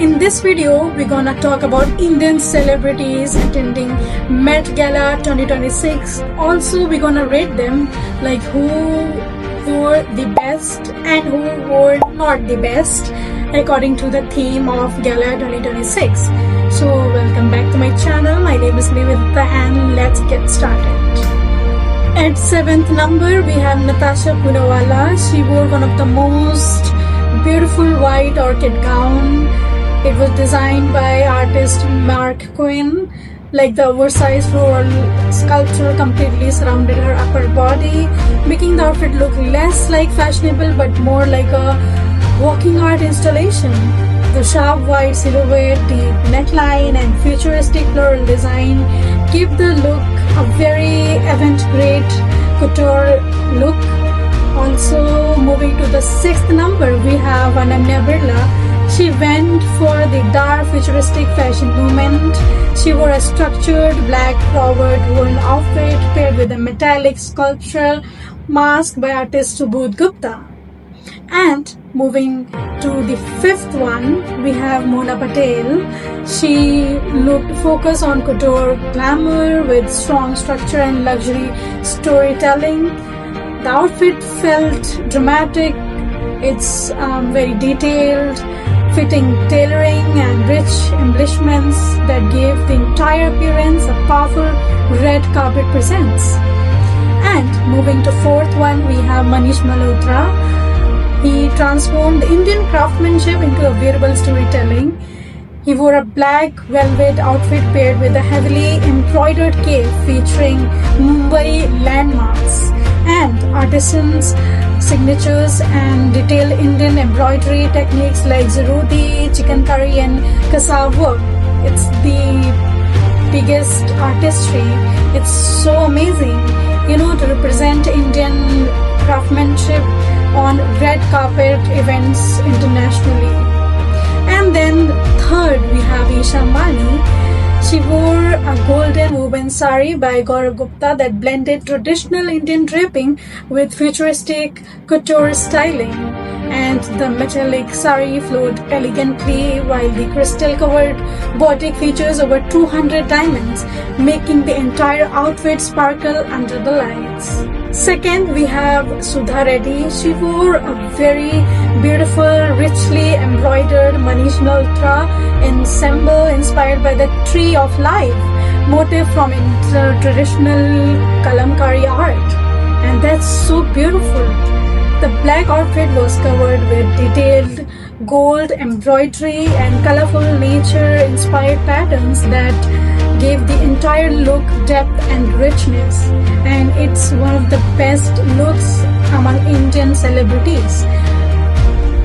In this video, we're gonna talk about Indian celebrities attending Met Gala 2026. Also, we're gonna rate them, like who wore the best and who wore not the best according to the theme of Gala 2026. So, welcome back to my channel. My name is Nivedita and let's get started. At 7th number, we have Natasha Poonawalla. She wore one of the most beautiful white orchid gown. It was designed by artist Mark Quinn. Like the oversized floral sculpture completely surrounded her upper body, making the outfit look less like fashionable but more like a walking art installation. The sharp white silhouette, deep neckline and futuristic floral design give the look a very avant-garde couture look. Also, moving to the 6th number, we have Ananya Birla. She went for the dark futuristic fashion movement. She wore a structured black flowered woolen outfit paired with a metallic sculptural mask by artist Subodh Gupta. And moving to the 5th one, we have Mona Patel. She looked focused on couture glamour with strong structure and luxury storytelling. The outfit felt dramatic. It's very detailed, fitting tailoring and rich embellishments that gave the entire appearance a powerful red carpet presence. And moving to 4th one, we have Manish Malhotra. He transformed Indian craftsmanship into a wearable storytelling. He wore a black velvet outfit paired with a heavily embroidered cape featuring Mumbai landmarks and artisans' signatures and detailed Indian embroidery techniques like zarudi, chikankari and kasav work. It's the biggest artistry. It's so amazing, to represent Indian craftsmanship on red carpet events internationally. And then 3rd, we have Isha Mani. She wore a golden woven sari by Gaurav Gupta that blended traditional Indian draping with futuristic couture styling. And the metallic sari flowed elegantly while the crystal-covered body features over 200 diamonds, making the entire outfit sparkle under the lights. 2nd, we have Sudha Reddy. She wore a very beautiful, richly embroidered Manish Malhotra ensemble inspired by the Tree of Life motif from traditional Kalamkari art. And that's so beautiful. The black outfit was covered with detailed gold embroidery and colorful nature-inspired patterns that gave the entire look depth and richness. And it's one of the best looks among Indian celebrities.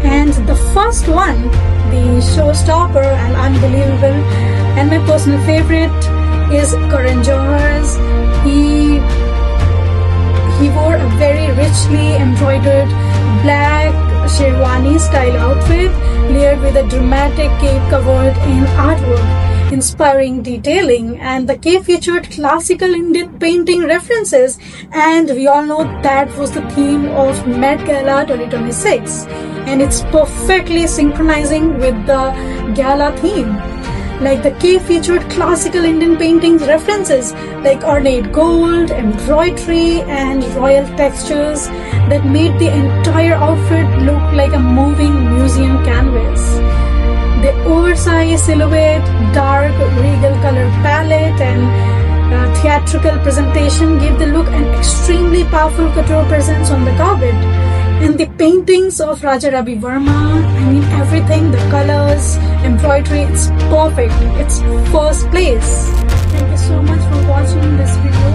And the first one, the showstopper and unbelievable and my personal favorite is Karan Johar's. He wore a very richly embroidered black sherwani style outfit layered with a dramatic cape covered in artwork, inspiring detailing, and the cape featured classical Indian painting references, and we all know that was the theme of Met Gala 2026, and it's perfectly synchronizing with the gala theme. Like the cape featured classical Indian paintings references like ornate gold, embroidery and royal textures that made the entire outfit look like a moving museum canvas. The oversized silhouette, dark regal color palette and theatrical presentation gave the look an extremely powerful couture presence on the carpet. And the paintings of Raja Ravi Verma, everything, the colors, embroidery, it's perfect. It's first place. Thank you so much for watching this video.